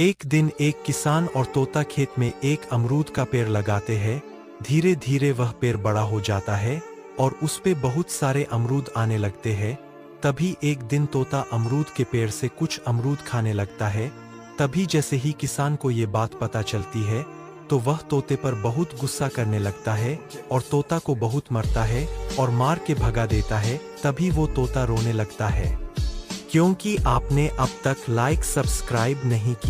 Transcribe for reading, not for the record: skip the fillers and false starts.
एक दिन एक किसान और तोता खेत में एक अमरूद का पेड़ लगाते हैं। धीरे धीरे वह पेड़ बड़ा हो जाता है और उस पे बहुत सारे अमरूद आने लगते हैं। तभी एक दिन तोता अमरूद के पेड़ से कुछ अमरूद खाने लगता है। तभी जैसे ही किसान को ये बात पता चलती है तो वह तोते पर बहुत गुस्सा करने लगता है और तोता को बहुत मारता है और मार के भगा देता है। तभी वो तोता रोने लगता है क्योंकि आपने अब तक लाइक सब्सक्राइब नहीं किया।